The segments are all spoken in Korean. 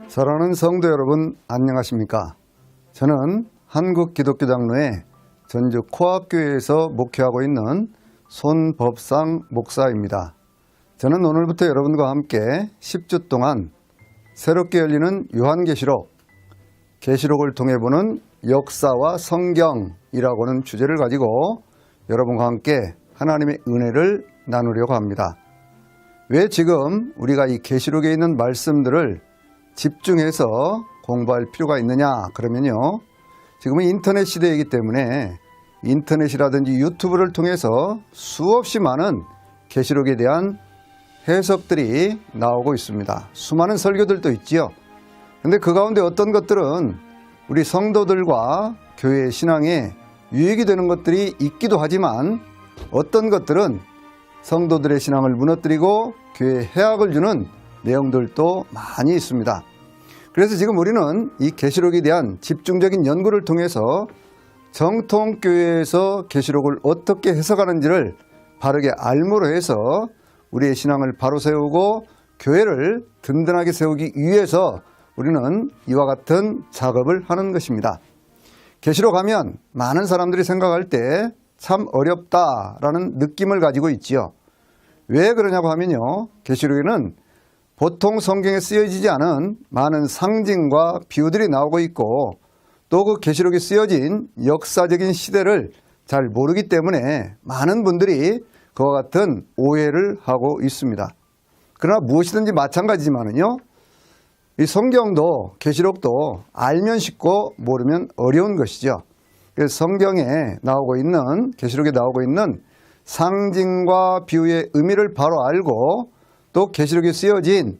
사랑하는 성도 여러분, 안녕하십니까? 저는 한국기독교장로회 전주 코앞교회에서 목회하고 있는 손법상 목사입니다. 저는 오늘부터 여러분과 함께 10주 동안 새롭게 열리는 요한계시록, 계시록을 통해 보는 역사와 성경이라고 하는 주제를 가지고 여러분과 함께 하나님의 은혜를 나누려고 합니다. 왜 지금 우리가 이 계시록에 있는 말씀들을 집중해서 공부할 필요가 있느냐 그러면요, 지금은 인터넷 시대이기 때문에 인터넷이라든지 유튜브를 통해서 수없이 많은 계시록에 대한 해석들이 나오고 있습니다. 수많은 설교들도 있지요. 그런데 그 가운데 어떤 것들은 우리 성도들과 교회의 신앙에 유익이 되는 것들이 있기도 하지만, 어떤 것들은 성도들의 신앙을 무너뜨리고 교회에 해악을 주는 내용들도 많이 있습니다. 그래서 지금 우리는 이 계시록에 대한 집중적인 연구를 통해서 정통교회에서 계시록을 어떻게 해석하는지를 바르게 알므로 해서 우리의 신앙을 바로 세우고 교회를 든든하게 세우기 위해서 우리는 이와 같은 작업을 하는 것입니다. 계시록 하면 많은 사람들이 생각할 때 참 어렵다라는 느낌을 가지고 있지요. 왜 그러냐고 하면요, 계시록에는 보통 성경에 쓰여지지 않은 많은 상징과 비유들이 나오고 있고, 또 그 계시록에 쓰여진 역사적인 시대를 잘 모르기 때문에 많은 분들이 그와 같은 오해를 하고 있습니다. 그러나 무엇이든지 마찬가지지만은요, 이 성경도 계시록도 알면 쉽고 모르면 어려운 것이죠. 그래서 성경에 나오고 있는, 계시록에 나오고 있는 상징과 비유의 의미를 바로 알고, 또 계시록에 쓰여진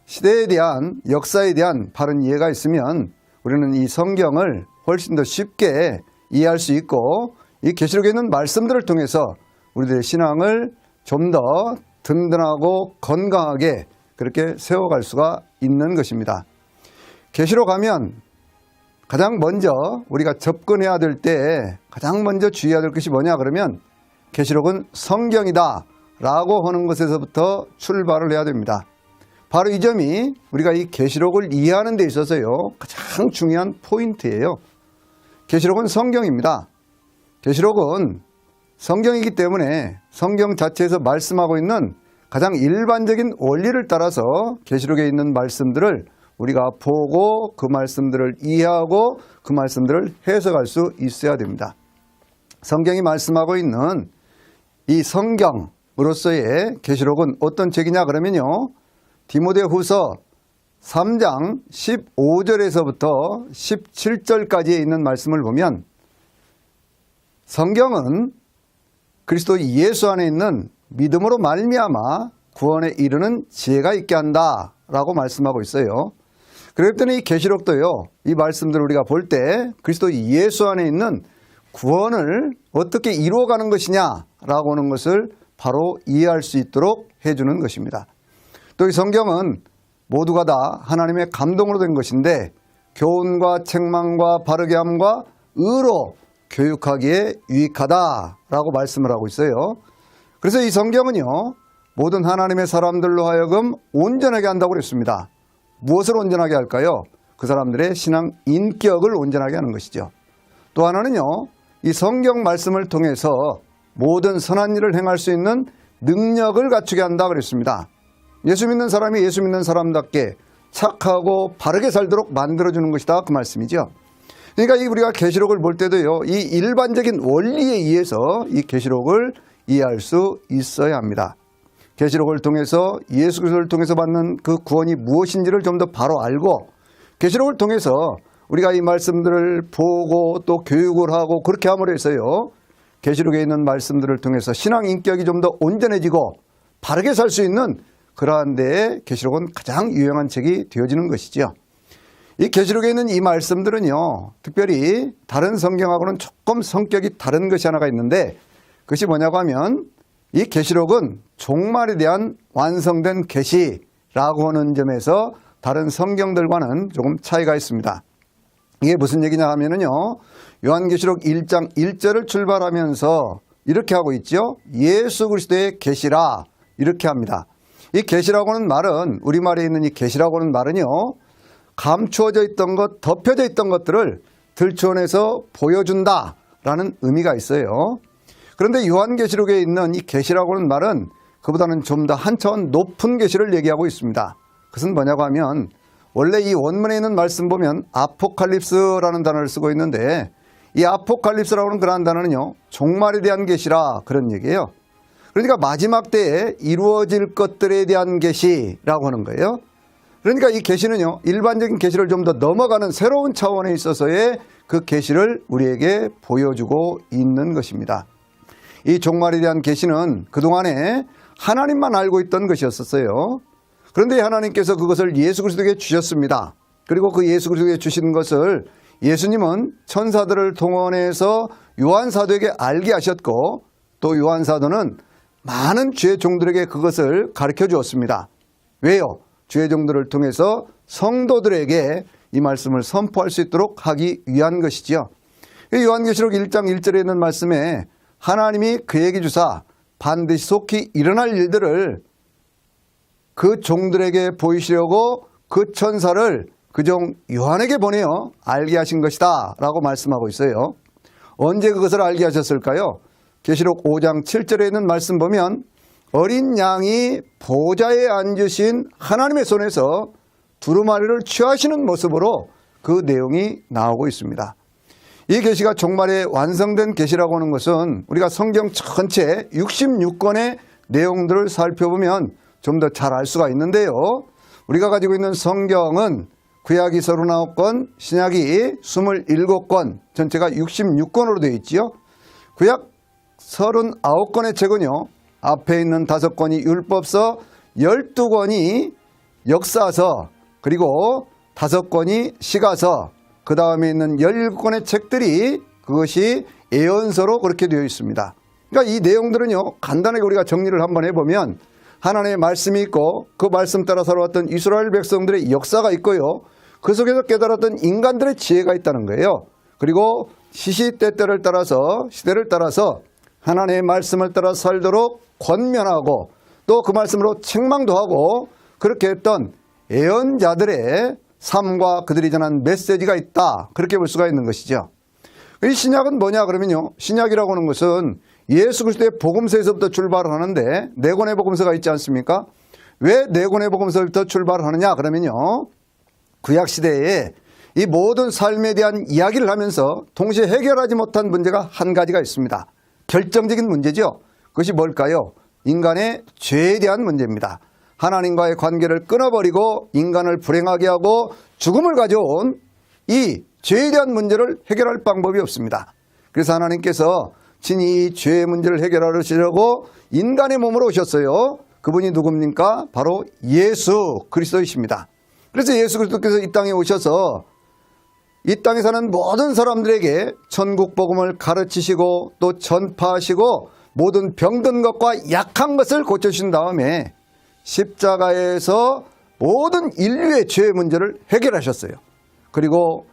시대에 대한, 역사에 대한 바른 이해가 있으면 우리는 이 성경을 훨씬 더 쉽게 이해할 수 있고, 이 계시록에 있는 말씀들을 통해서 우리들의 신앙을 좀 더 든든하고 건강하게 그렇게 세워갈 수가 있는 것입니다. 계시록 하면 가장 먼저 우리가 접근해야 될 때 가장 먼저 주의해야 될 것이 뭐냐 그러면, 계시록은 성경이다 라고 하는 것에서부터 출발을 해야 됩니다. 바로 이 점이 우리가 이 계시록을 이해하는 데 있어서요 가장 중요한 포인트예요. 계시록은 성경입니다. 계시록은 성경이기 때문에 성경 자체에서 말씀하고 있는 가장 일반적인 원리를 따라서 계시록에 있는 말씀들을 우리가 보고 그 말씀들을 이해하고 그 말씀들을 해석할 수 있어야 됩니다. 성경이 말씀하고 있는 이 성경으로서의 계시록은 어떤 책이냐 그러면요, 디모데후서 3장 15절에서부터 17절까지에 있는 말씀을 보면, 성경은 그리스도 예수 안에 있는 믿음으로 말미암아 구원에 이르는 지혜가 있게 한다 라고 말씀하고 있어요. 그랬더니 이 계시록도요, 이 말씀들을 우리가 볼 때 그리스도 예수 안에 있는 구원을 어떻게 이루어가는 것이냐 라고 하는 것을 바로 이해할 수 있도록 해주는 것입니다. 또 이 성경은 모두가 다 하나님의 감동으로 된 것인데, 교훈과 책망과 바르게 함과 의로 교육하기에 유익하다라고 말씀을 하고 있어요. 그래서 이 성경은요, 모든 하나님의 사람들로 하여금 온전하게 한다고 그랬습니다. 무엇을 온전하게 할까요? 그 사람들의 신앙 인격을 온전하게 하는 것이죠. 또 하나는요, 이 성경 말씀을 통해서 모든 선한 일을 행할 수 있는 능력을 갖추게 한다 그랬습니다. 예수 믿는 사람이 예수 믿는 사람답게 착하고 바르게 살도록 만들어주는 것이다, 그 말씀이죠. 그러니까 우리가 계시록을 볼 때도요, 이 일반적인 원리에 의해서 이 계시록을 이해할 수 있어야 합니다. 계시록을 통해서 예수 그리스도를 통해서 받는 그 구원이 무엇인지를 좀 더 바로 알고, 계시록을 통해서 우리가 이 말씀들을 보고 또 교육을 하고 그렇게 함으로 해서요, 계시록에 있는 말씀들을 통해서 신앙 인격이 좀 더 온전해지고 바르게 살 수 있는 그러한 데에 계시록은 가장 유용한 책이 되어지는 것이죠. 이 계시록에 있는 이 말씀들은요, 특별히 다른 성경하고는 조금 성격이 다른 것이 하나가 있는데, 그것이 뭐냐고 하면, 이 계시록은 종말에 대한 완성된 계시라고 하는 점에서 다른 성경들과는 조금 차이가 있습니다. 이게 무슨 얘기냐 하면은요, 요한계시록 1장 1절을 출발하면서 이렇게 하고 있죠. 예수 그리스도의 계시라, 이렇게 합니다. 이 계시라고 하는 말은, 우리말에 있는 이 계시라고 하는 말은요, 감추어져 있던 것, 덮여져 있던 것들을 들춰내서 보여준다라는 의미가 있어요. 그런데 요한계시록에 있는 이 계시라고 하는 말은 그보다는 좀 더 한 차원 높은 계시를 얘기하고 있습니다. 그것은 뭐냐고 하면 원래 이 원문에 있는 말씀 보면 아포칼립스라는 단어를 쓰고 있는데 이 아포칼립스라고 하는 그러한 단어는요, 종말에 대한 계시라 그런 얘기예요. 그러니까 마지막 때에 이루어질 것들에 대한 계시라고 하는 거예요. 그러니까 이 계시는요, 일반적인 계시를 좀 더 넘어가는 새로운 차원에 있어서의 그 계시를 우리에게 보여주고 있는 것입니다. 이 종말에 대한 계시는 그동안에 하나님만 알고 있던 것이었어요. 그런데 하나님께서 그것을 예수 그리스도에게 주셨습니다. 그리고 그 예수 그리스도에게 주신 것을 예수님은 천사들을 동원해서 요한사도에게 알게 하셨고, 또 요한사도는 많은 주의 종들에게 그것을 가르쳐 주었습니다. 왜요? 주의 종들을 통해서 성도들에게 이 말씀을 선포할 수 있도록 하기 위한 것이지요. 요한계시록 1장 1절에 있는 말씀에 하나님이 그에게 주사 반드시 속히 일어날 일들을 그 종들에게 보이시려고 그 천사를 그 종 요한에게 보내어 알게 하신 것이다 라고 말씀하고 있어요. 언제 그것을 알게 하셨을까요? 계시록 5장 7절에 있는 말씀 보면 어린 양이 보좌에 앉으신 하나님의 손에서 두루마리를 취하시는 모습으로 그 내용이 나오고 있습니다. 이 계시가 종말에 완성된 계시라고 하는 것은 우리가 성경 전체 66권의 내용들을 살펴보면 좀 더 잘 알 수가 있는데요. 우리가 가지고 있는 성경은 구약이 39권, 신약이 27권, 전체가 66권으로 되어 있지요. 구약 39권의 책은요, 앞에 있는 5권이 율법서, 12권이 역사서, 그리고 5권이 시가서, 그 다음에 있는 17권의 책들이 그것이 예언서로 그렇게 되어 있습니다. 그러니까 이 내용들은요, 간단하게 우리가 정리를 한번 해보면 하나님의 말씀이 있고 그 말씀 따라 살아왔던 이스라엘 백성들의 역사가 있고요, 그 속에서 깨달았던 인간들의 지혜가 있다는 거예요. 그리고 시시때때를 따라서, 시대를 따라서 하나님의 말씀을 따라 살도록 권면하고 또 그 말씀으로 책망도 하고 그렇게 했던 예언자들의 삶과 그들이 전한 메시지가 있다, 그렇게 볼 수가 있는 것이죠. 이 신약은 뭐냐 그러면요, 신약이라고 하는 것은 예수 그리스도의 복음서에서부터 출발을 하는데 4권의 복음서가 있지 않습니까? 왜 4권의 복음서부터 출발을 하느냐 그러면요, 구약시대에 이 모든 삶에 대한 이야기를 하면서 동시에 해결하지 못한 문제가 한 가지가 있습니다. 결정적인 문제죠. 그것이 뭘까요? 인간의 죄에 대한 문제입니다. 하나님과의 관계를 끊어버리고 인간을 불행하게 하고 죽음을 가져온 이 죄에 대한 문제를 해결할 방법이 없습니다. 그래서 하나님께서 친히 이 죄의 문제를 해결하시려고 인간의 몸으로 오셨어요. 그분이 누굽니까? 바로 예수 그리스도이십니다. 그래서 예수 그리스도께서 이 땅에 오셔서 이 땅에 사는 모든 사람들에게 천국 복음을 가르치시고 또 전파하시고 모든 병든 것과 약한 것을 고쳐주신 다음에 십자가에서 모든 인류의 죄의 문제를 해결하셨어요. 그리고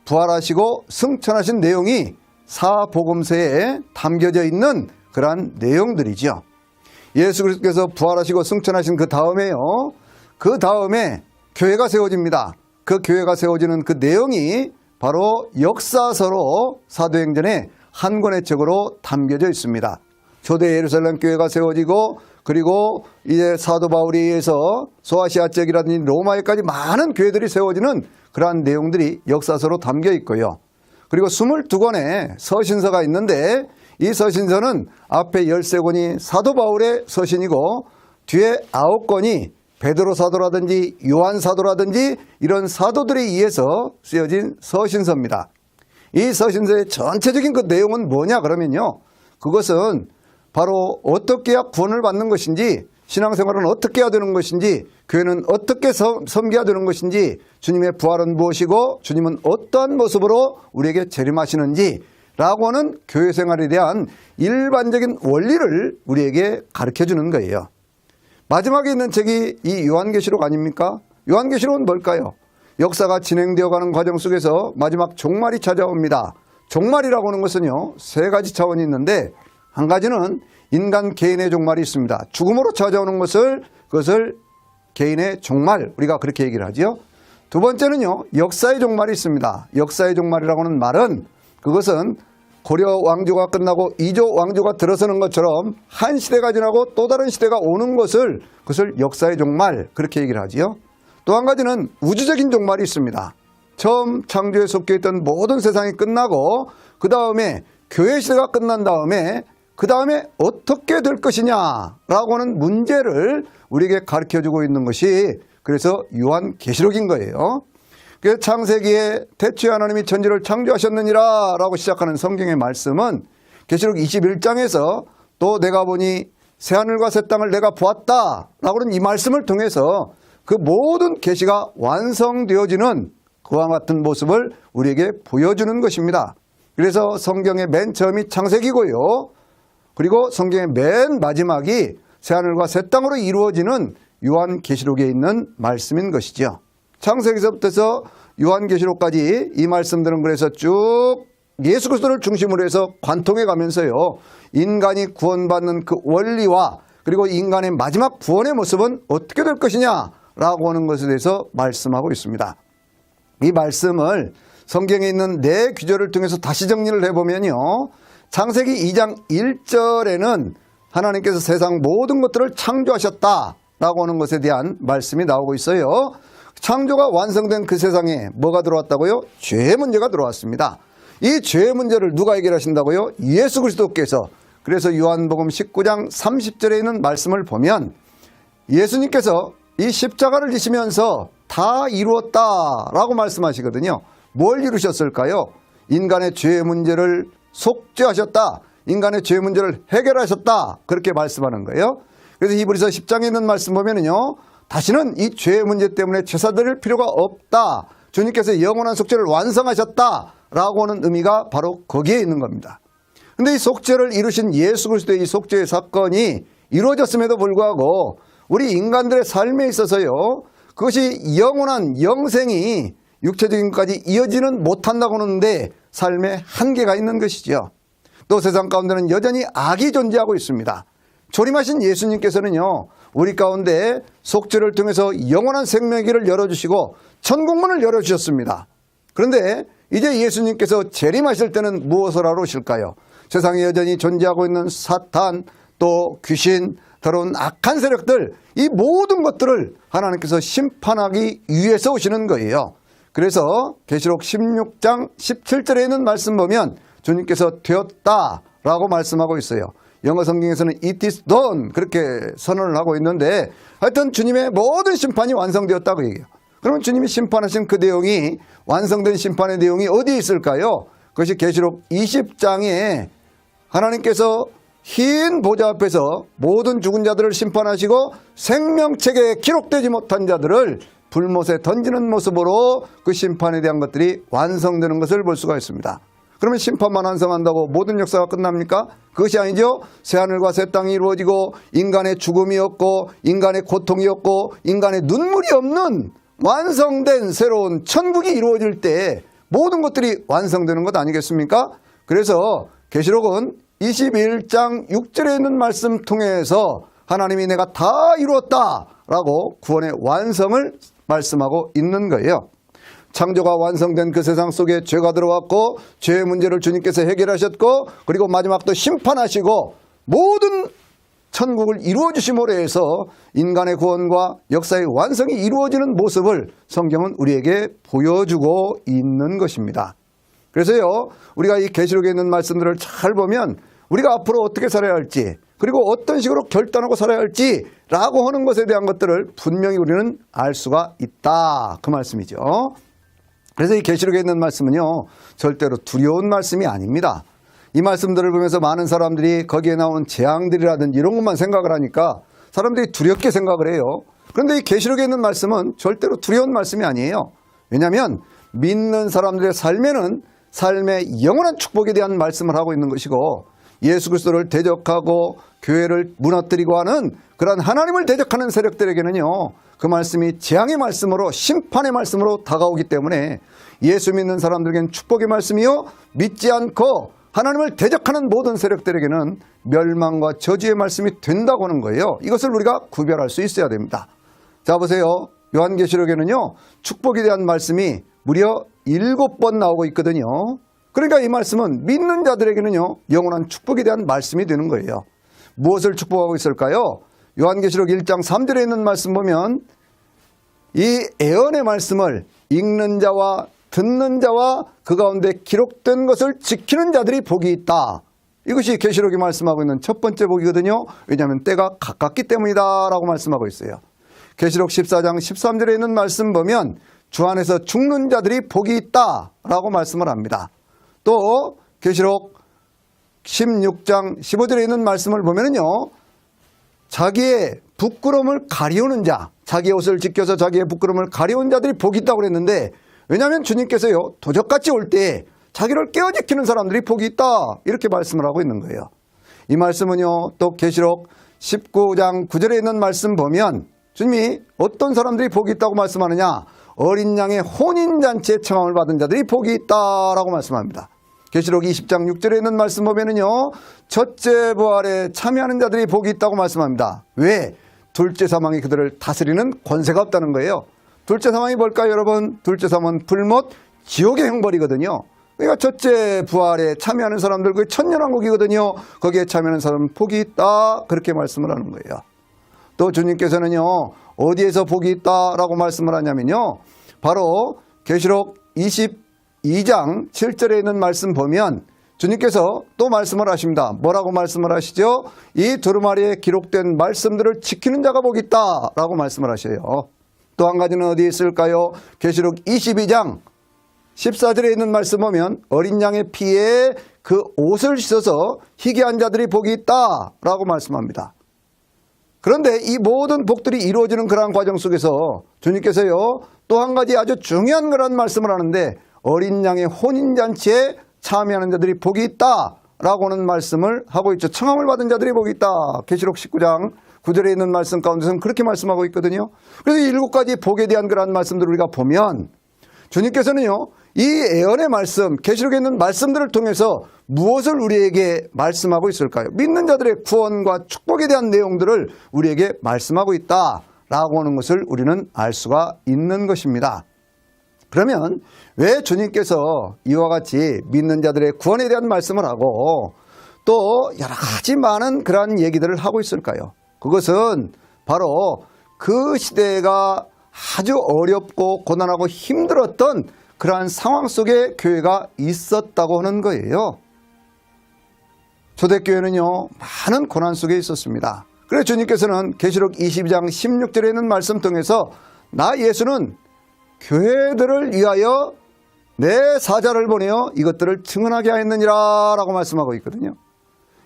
부활하시고 승천하신 내용이 사복음서에 담겨져 있는 그러한 내용들이죠. 예수 그리스도께서 부활하시고 승천하신 그 다음에요, 그 다음에 교회가 세워집니다. 그 교회가 세워지는 그 내용이 바로 역사서로 사도행전의 한 권의 책으로 담겨져 있습니다. 초대 예루살렘 교회가 세워지고 그리고 이제 사도 바울에 의해서 소아시아 지역이라든지 로마에까지 많은 교회들이 세워지는 그러한 내용들이 역사서로 담겨 있고요. 그리고 22권의 서신서가 있는데 이 서신서는 앞에 13권이 사도 바울의 서신이고 뒤에 9권이 베드로 사도라든지 요한 사도라든지 이런 사도들에 의해서 쓰여진 서신서입니다. 이 서신서의 전체적인 그 내용은 뭐냐 그러면요, 그것은 바로 어떻게 해야 구원을 받는 것인지, 신앙생활은 어떻게 해야 되는 것인지, 교회는 어떻게 섬겨야 되는 것인지, 주님의 부활은 무엇이고 주님은 어떠한 모습으로 우리에게 재림하시는지 라고 하는 교회 생활에 대한 일반적인 원리를 우리에게 가르쳐주는 거예요. 마지막에 있는 책이 이 요한계시록 아닙니까? 요한계시록은 뭘까요? 역사가 진행되어가는 과정 속에서 마지막 종말이 찾아옵니다. 종말이라고 하는 것은요, 3가지 차원이 있는데 한 가지는 인간 개인의 종말이 있습니다. 죽음으로 찾아오는 것을, 그것을 개인의 종말, 우리가 그렇게 얘기를 하죠. 두 번째는요, 역사의 종말이 있습니다. 역사의 종말이라고 하는 말은 그것은 고려 왕조가 끝나고 이조 왕조가 들어서는 것처럼 한 시대가 지나고 또 다른 시대가 오는 것을 그것을 역사의 종말 그렇게 얘기를 하지요. 또 한 가지는 우주적인 종말이 있습니다. 처음 창조에 속해 있던 모든 세상이 끝나고 그 다음에 교회 시대가 끝난 다음에 그 다음에 어떻게 될 것이냐라고 하는 문제를 우리에게 가르쳐주고 있는 것이 그래서 요한계시록인 거예요. 그 창세기에 태초에 하나님이 천지를 창조하셨느니라 라고 시작하는 성경의 말씀은 계시록 21장에서 또 내가 보니 새하늘과 새 땅을 내가 보았다 라고 하는 이 말씀을 통해서 그 모든 계시가 완성되어지는 그와 같은 모습을 우리에게 보여주는 것입니다. 그래서 성경의 맨 처음이 창세기고요. 그리고 성경의 맨 마지막이 새하늘과 새 땅으로 이루어지는 요한계시록에 있는 말씀인 것이죠. 창세기서부터 해서 요한계시록까지 이 말씀들은 그래서 쭉 예수 그리스도를 중심으로 해서 관통해 가면서요. 인간이 구원받는 그 원리와 그리고 인간의 마지막 구원의 모습은 어떻게 될 것이냐라고 하는 것에 대해서 말씀하고 있습니다. 이 말씀을 성경에 있는 네 구절을 통해서 다시 정리를 해보면요. 창세기 2장 1절에는 하나님께서 세상 모든 것들을 창조하셨다라고 하는 것에 대한 말씀이 나오고 있어요. 창조가 완성된 그 세상에 뭐가 들어왔다고요? 죄의 문제가 들어왔습니다. 이 죄의 문제를 누가 해결하신다고요? 예수 그리스도께서. 그래서 요한복음 19장 30절에 있는 말씀을 보면 예수님께서 이 십자가를 지시면서 다 이루었다라고 말씀하시거든요. 뭘 이루셨을까요? 인간의 죄의 문제를 속죄하셨다. 인간의 죄의 문제를 해결하셨다. 그렇게 말씀하는 거예요. 그래서 히브리서 10장에 있는 말씀 보면은요. 다시는 이 죄의 문제 때문에 제사 드릴 필요가 없다. 주님께서 영원한 속죄를 완성하셨다라고 하는 의미가 바로 거기에 있는 겁니다. 그런데 이 속죄를 이루신 예수 그리스도의 이 속죄의 사건이 이루어졌음에도 불구하고 우리 인간들의 삶에 있어서요. 그것이 영원한 영생이 육체적인 것까지 이어지는 못한다고 하는데 삶에 한계가 있는 것이죠. 또 세상 가운데는 여전히 악이 존재하고 있습니다. 조림하신 예수님께서는요. 우리 가운데 속죄를 통해서 영원한 생명의 길을 열어주시고 천국문을 열어주셨습니다. 그런데 이제 예수님께서 재림하실 때는 무엇을 하러 오실까요? 세상에 여전히 존재하고 있는 사탄, 또 귀신, 더러운 악한 세력들, 이 모든 것들을 하나님께서 심판하기 위해서 오시는 거예요. 그래서 계시록 16장 17절에 있는 말씀 보면 주님께서 되었다라고 말씀하고 있어요. 영어 성경에서는 it is done 그렇게 선언을 하고 있는데 하여튼 주님의 모든 심판이 완성되었다고 얘기해요. 그러면 주님이 심판하신 그 내용이 완성된 심판의 내용이 어디에 있을까요? 그것이 계시록 20장에 하나님께서 흰 보좌 앞에서 모든 죽은 자들을 심판하시고 생명책에 기록되지 못한 자들을 불못에 던지는 모습으로 그 심판에 대한 것들이 완성되는 것을 볼 수가 있습니다. 그러면 심판만 완성한다고 모든 역사가 끝납니까? 그것이 아니죠. 새하늘과 새 땅이 이루어지고 인간의 죽음이 없고 인간의 고통이 없고 인간의 눈물이 없는 완성된 새로운 천국이 이루어질 때 모든 것들이 완성되는 것 아니겠습니까? 그래서 계시록은 21장 6절에 있는 말씀 통해서 하나님이 내가 다 이루었다라고 구원의 완성을 말씀하고 있는 거예요. 창조가 완성된 그 세상 속에 죄가 들어왔고 죄의 문제를 주님께서 해결하셨고 그리고 마지막 또 심판하시고 모든 천국을 이루어 주심으로 해서 인간의 구원과 역사의 완성이 이루어지는 모습을 성경은 우리에게 보여주고 있는 것입니다. 그래서요 우리가 이 계시록에 있는 말씀들을 잘 보면 우리가 앞으로 어떻게 살아야 할지 그리고 어떤 식으로 결단하고 살아야 할지라고 하는 것에 대한 것들을 분명히 우리는 알 수가 있다 그 말씀이죠. 그래서 이 계시록에 있는 말씀은요 절대로 두려운 말씀이 아닙니다. 이 말씀들을 보면서 많은 사람들이 거기에 나오는 재앙들이라든지 이런 것만 생각을 하니까 사람들이 두렵게 생각을 해요. 그런데 이 계시록에 있는 말씀은 절대로 두려운 말씀이 아니에요. 왜냐하면 믿는 사람들의 삶에는 삶의 영원한 축복에 대한 말씀을 하고 있는 것이고 예수 그리스도를 대적하고 교회를 무너뜨리고 하는 그런 하나님을 대적하는 세력들에게는요 그 말씀이 재앙의 말씀으로 심판의 말씀으로 다가오기 때문에 예수 믿는 사람들에게는 축복의 말씀이요 믿지 않고 하나님을 대적하는 모든 세력들에게는 멸망과 저주의 말씀이 된다고 하는 거예요. 이것을 우리가 구별할 수 있어야 됩니다. 자 보세요. 요한계시록에는요, 축복에 대한 말씀이 무려 7번 나오고 있거든요. 그러니까 이 말씀은 믿는 자들에게는요, 영원한 축복에 대한 말씀이 되는 거예요. 무엇을 축복하고 있을까요? 요한계시록 1장 3절에 있는 말씀 보면 이 애언의 말씀을 읽는 자와 듣는 자와 그 가운데 기록된 것을 지키는 자들이 복이 있다. 이것이 계시록이 말씀하고 있는 첫 번째 복이거든요. 왜냐하면 때가 가깝기 때문이다 라고 말씀하고 있어요. 계시록 14장 13절에 있는 말씀 보면 주 안에서 죽는 자들이 복이 있다 라고 말씀을 합니다. 또 계시록 16장 15절에 있는 말씀을 보면요, 자기의 부끄러움을 가리우는 자, 자기의 옷을 지켜서 자기의 부끄러움을 가리운 자들이 복이 있다고 그랬는데, 왜냐하면 주님께서요, 도적같이 올 때 자기를 깨어지키는 사람들이 복이 있다 이렇게 말씀을 하고 있는 거예요. 이 말씀은요, 또 계시록 19장 9절에 있는 말씀 보면 주님이 어떤 사람들이 복이 있다고 말씀하느냐, 어린 양의 혼인잔치에 청함을 받은 자들이 복이 있다라고 말씀합니다. 계시록 20장 6절에 있는 말씀 보면은요, 첫째 부활에 참여하는 자들이 복이 있다고 말씀합니다. 왜? 둘째 사망이 그들을 다스리는 권세가 없다는 거예요. 둘째 사망이 뭘까요, 여러분? 둘째 사망은 불못 지옥의 형벌이거든요. 그러니까 첫째 부활에 참여하는 사람들, 그 천년왕국이거든요. 거기에 참여하는 사람은 복이 있다 그렇게 말씀을 하는 거예요. 또 주님께서는요, 어디에서 복이 있다라고 말씀을 하냐면요, 바로 계시록 22장 7절에 있는 말씀 보면 주님께서 또 말씀을 하십니다. 뭐라고 말씀을 하시죠? 이 두루마리에 기록된 말씀들을 지키는 자가 복이 있다라고 말씀을 하셔요. 또 한 가지는 어디에 있을까요? 계시록 22장 14절에 있는 말씀 보면 어린 양의 피에 그 옷을 씻어서 희귀한 자들이 복이 있다라고 말씀합니다. 그런데 이 모든 복들이 이루어지는 그러한 과정 속에서 주님께서요, 또 한 가지 아주 중요한 그런 말씀을 하는데, 어린 양의 혼인잔치에 참여하는 자들이 복이 있다라고 하는 말씀을 하고 있죠. 청함을 받은 자들이 복이 있다. 계시록 19장 9절에 있는 말씀 가운데서는 그렇게 말씀하고 있거든요. 그래서 7가지 복에 대한 그러한 말씀들을 우리가 보면 주님께서는요, 이 애언의 말씀, 계시록에 있는 말씀들을 통해서 무엇을 우리에게 말씀하고 있을까요? 믿는 자들의 구원과 축복에 대한 내용들을 우리에게 말씀하고 있다라고 하는 것을 우리는 알 수가 있는 것입니다. 그러면 왜 주님께서 이와 같이 믿는 자들의 구원에 대한 말씀을 하고 또 여러 가지 많은 그러한 얘기들을 하고 있을까요? 그것은 바로 그 시대가 아주 어렵고 고난하고 힘들었던 그러한 상황 속에 교회가 있었다고 하는 거예요. 초대교회는요, 많은 고난 속에 있었습니다. 그래서 주님께서는 계시록 22장 16절에 있는 말씀 통해서 나 예수는 교회들을 위하여 내 사자를 보내어 이것들을 증언하게 하였느니라 라고 말씀하고 있거든요.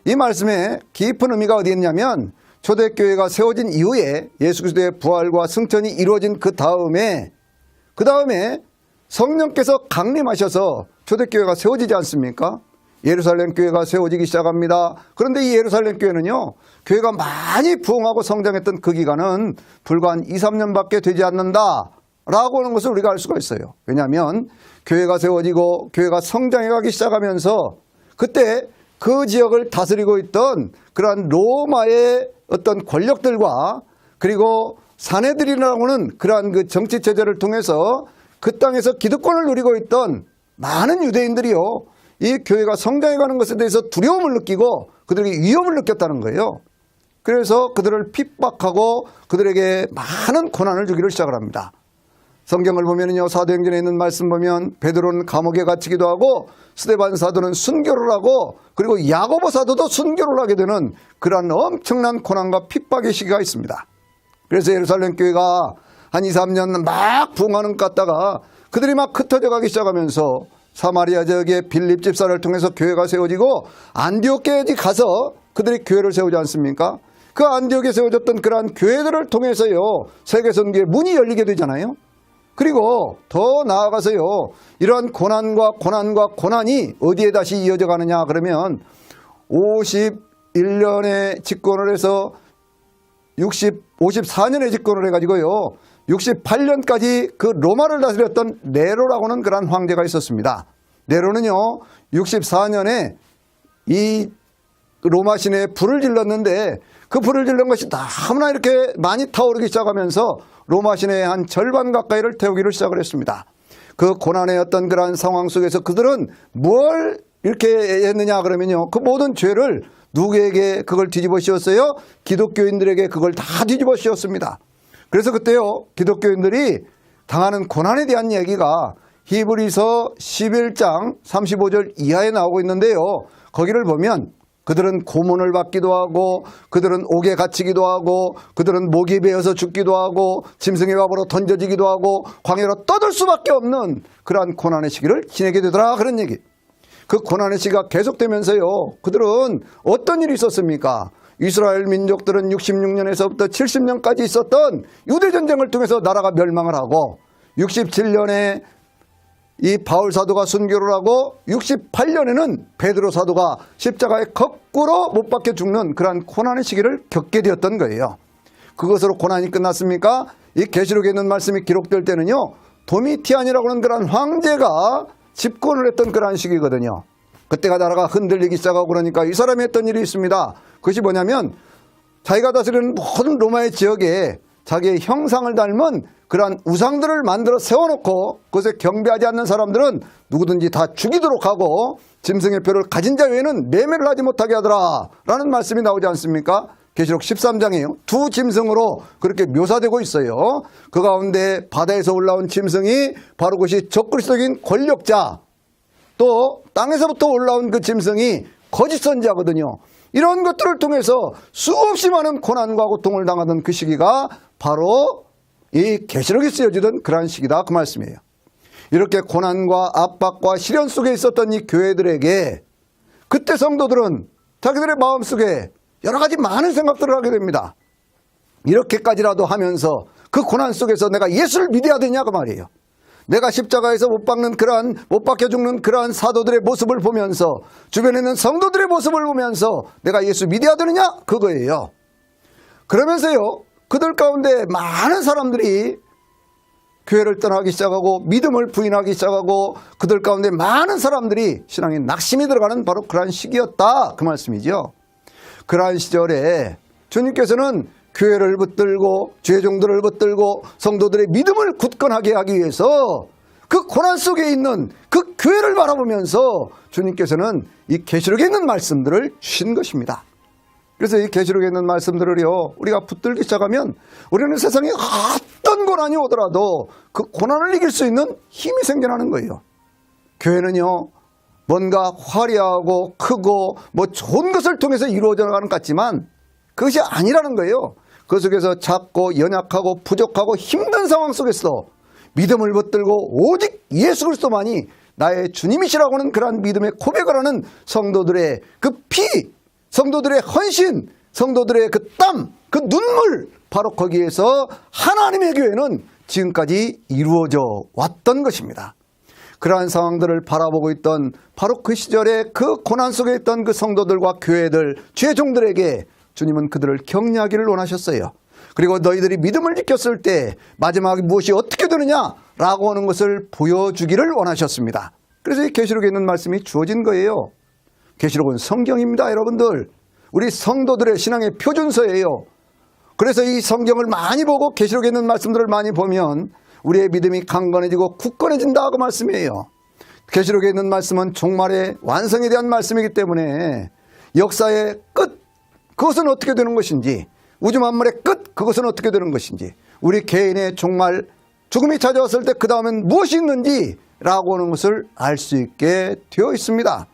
이 말씀에 깊은 의미가 어디 있냐면, 초대교회가 세워진 이후에 예수 그리스도의 부활과 승천이 이루어진 그 다음에 성령께서 강림하셔서 초대교회가 세워지지 않습니까? 예루살렘 교회가 세워지기 시작합니다. 그런데 이 예루살렘 교회는요, 교회가 많이 부흥하고 성장했던 그 기간은 불과 한 2, 3년밖에 되지 않는다 라고 하는 것을 우리가 알 수가 있어요. 왜냐하면 교회가 세워지고 교회가 성장해 가기 시작하면서 그때 그 지역을 다스리고 있던 그러한 로마의 어떤 권력들과 그리고 사내들이라고 하는 그러한 그 정치체제를 통해서 그 땅에서 기득권을 누리고 있던 많은 유대인들이요, 이 교회가 성장해가는 것에 대해서 두려움을 느끼고 그들에게 위협을 느꼈다는 거예요. 그래서 그들을 핍박하고 그들에게 많은 고난을 주기를 시작을 합니다. 성경을 보면요, 사도행전에 있는 말씀 보면 베드로는 감옥에 갇히기도 하고 스데반 사도는 순교를 하고 그리고 야고보 사도도 순교를 하게 되는 그러한 엄청난 고난과 핍박의 시기가 있습니다. 그래서 예루살렘 교회가 한 2, 3년 막 부흥하는 것 같다가 그들이 막 흩어져 가기 시작하면서 사마리아 지역의 빌립 집사를 통해서 교회가 세워지고 안디옥에 가서 그들이 교회를 세우지 않습니까? 그 안디옥에 세워졌던 그러한 교회들을 통해서요, 세계선교의 문이 열리게 되잖아요. 그리고 더 나아가서요, 이러한 고난과 고난이 어디에 다시 이어져 가느냐 그러면 51년에 집권을 해서 54년에 집권을 해가지고요, 68년까지 그 로마를 다스렸던 네로라고 하는 그러한 황제가 있었습니다. 네로는요, 64년에 이 로마 시내에 불을 질렀는데 그 불을 질른 것이 너무나 이렇게 많이 타오르기 시작하면서 로마 시내의 한 절반 가까이를 태우기를 시작을 했습니다. 그 고난의 어떤 그러한 상황 속에서 그들은 뭘 이렇게 했느냐 그러면요, 그 모든 죄를 누구에게 그걸 뒤집어 씌웠어요? 기독교인들에게 그걸 다 뒤집어 씌웠습니다. 그래서 그때요, 기독교인들이 당하는 고난에 대한 얘기가 히브리서 11장 35절 이하에 나오고 있는데요, 거기를 보면 그들은 고문을 받기도 하고, 그들은 옥에 갇히기도 하고, 그들은 목이 베어서 죽기도 하고, 짐승의 밥으로 던져지기도 하고, 광야로 떠들 수밖에 없는 그러한 고난의 시기를 지내게 되더라, 그런 얘기. 그 고난의 시기가 계속되면서요, 그들은 어떤 일이 있었습니까? 이스라엘 민족들은 66년에서부터 70년까지 있었던 유대전쟁을 통해서 나라가 멸망을 하고, 67년에 이 바울 사도가 순교를 하고 68년에는 베드로 사도가 십자가에 거꾸로 못 박혀 죽는 그러한 고난의 시기를 겪게 되었던 거예요. 그것으로 고난이 끝났습니까? 이 계시록에 있는 말씀이 기록될 때는요, 도미티안이라고 하는 그러한 황제가 집권을 했던 그러한 시기거든요. 그때가 나라가 흔들리기 시작하고 그러니까 이 사람이 했던 일이 있습니다. 그것이 뭐냐면 자기가 다스리는 모든 로마의 지역에 자기의 형상을 닮은 그러한 우상들을 만들어 세워놓고 그것에 경배하지 않는 사람들은 누구든지 다 죽이도록 하고 짐승의 표를 가진 자 외에는 매매를 하지 못하게 하더라 라는 말씀이 나오지 않습니까? 계시록 13장이에요. 두 짐승으로 그렇게 묘사되고 있어요. 그 가운데 바다에서 올라온 짐승이 바로 그것이 적그리스도인 권력자, 또 땅에서부터 올라온 그 짐승이 거짓 선지자거든요. 이런 것들을 통해서 수없이 많은 고난과 고통을 당하던 그 시기가 바로 이 계시록이 쓰여지던 그러한 시기다, 그 말씀이에요. 이렇게 고난과 압박과 시련 속에 있었던 이 교회들에게 그때 성도들은 자기들의 마음속에 여러 가지 많은 생각들을 하게 됩니다. 이렇게까지라도 하면서 그 고난 속에서 내가 예수를 믿어야 되냐, 그 말이에요. 내가 십자가에서 못 박혀 죽는 그러한 사도들의 모습을 보면서, 주변에 있는 성도들의 모습을 보면서 내가 예수 믿어야 되느냐, 그거예요. 그러면서요, 그들 가운데 많은 사람들이 교회를 떠나기 시작하고 믿음을 부인하기 시작하고, 그들 가운데 많은 사람들이 신앙에 낙심이 들어가는 바로 그러한 시기였다, 그 말씀이죠. 그러한 시절에 주님께서는 교회를 붙들고 죄종들을 붙들고 성도들의 믿음을 굳건하게 하기 위해서 그 고난 속에 있는 그 교회를 바라보면서 주님께서는 이 계시록에 있는 말씀들을 주신 것입니다. 그래서 이 계시록에 있는 말씀들을요, 우리가 붙들기 시작하면 우리는 세상에 어떤 고난이 오더라도 그 고난을 이길 수 있는 힘이 생겨나는 거예요. 교회는요, 뭔가 화려하고 크고 뭐 좋은 것을 통해서 이루어져 가는 것 같지만 그것이 아니라는 거예요. 그 속에서 작고 연약하고 부족하고 힘든 상황 속에서 믿음을 붙들고 오직 예수 그리스도만이 나의 주님이시라고 하는 그러한 믿음의 고백을 하는 성도들의 그 피, 성도들의 헌신, 성도들의 그 땀, 그 눈물, 바로 거기에서 하나님의 교회는 지금까지 이루어져 왔던 것입니다. 그러한 상황들을 바라보고 있던 바로 그 시절에 그 고난 속에 있던 그 성도들과 교회들, 죄종들에게 주님은 그들을 격려하기를 원하셨어요. 그리고 너희들이 믿음을 지켰을 때 마지막에 무엇이 어떻게 되느냐라고 하는 것을 보여주기를 원하셨습니다. 그래서 이 계시록에 있는 말씀이 주어진 거예요. 계시록은 성경입니다, 여러분들. 우리 성도들의 신앙의 표준서예요. 그래서 이 성경을 많이 보고 계시록에 있는 말씀들을 많이 보면 우리의 믿음이 강건해지고 굳건해진다, 그 말씀이에요. 계시록에 있는 말씀은 종말의 완성에 대한 말씀이기 때문에 역사의 끝, 그것은 어떻게 되는 것인지, 우주 만물의 끝, 그것은 어떻게 되는 것인지, 우리 개인의 종말, 죽음이 찾아왔을 때 그 다음엔 무엇이 있는지라고 하는 것을 알 수 있게 되어 있습니다.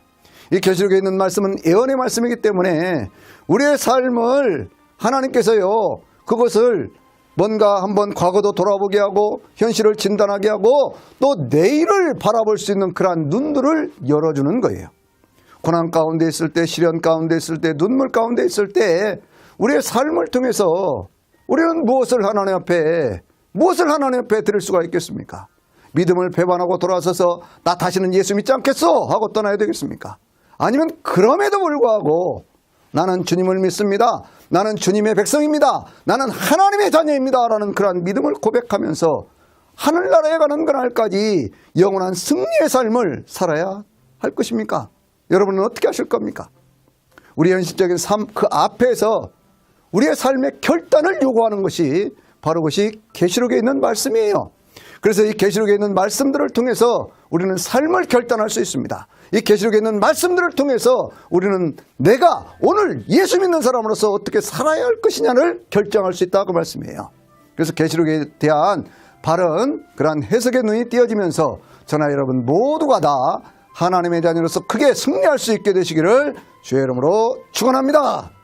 이 계시록에 있는 말씀은 예언의 말씀이기 때문에 우리의 삶을 하나님께서요, 그것을 뭔가 한번 과거도 돌아보게 하고 현실을 진단하게 하고 또 내일을 바라볼 수 있는 그러한 눈들을 열어주는 거예요. 고난 가운데 있을 때, 시련 가운데 있을 때, 눈물 가운데 있을 때 우리의 삶을 통해서 우리는 무엇을 하나님 앞에 드릴 수가 있겠습니까? 믿음을 배반하고 돌아서서 나 다시는 예수 믿지 않겠어 하고 떠나야 되겠습니까? 아니면 그럼에도 불구하고 나는 주님을 믿습니다, 나는 주님의 백성입니다, 나는 하나님의 자녀입니다 라는 그러한 믿음을 고백하면서 하늘나라에 가는 그날까지 영원한 승리의 삶을 살아야 할 것입니까? 여러분은 어떻게 하실 겁니까? 우리 현실적인 삶 그 앞에서 우리의 삶의 결단을 요구하는 것이 바로 그것이 계시록에 있는 말씀이에요. 그래서 이 계시록에 있는 말씀들을 통해서 우리는 삶을 결단할 수 있습니다. 이 계시록에 있는 말씀들을 통해서 우리는 내가 오늘 예수 믿는 사람으로서 어떻게 살아야 할 것이냐를 결정할 수 있다고 말씀이에요. 그래서 계시록에 대한 바른 그러한 해석의 눈이 띄어지면서 저나 여러분 모두가 다 하나님의 자녀로서 크게 승리할 수 있게 되시기를 주의 이름으로 축원합니다.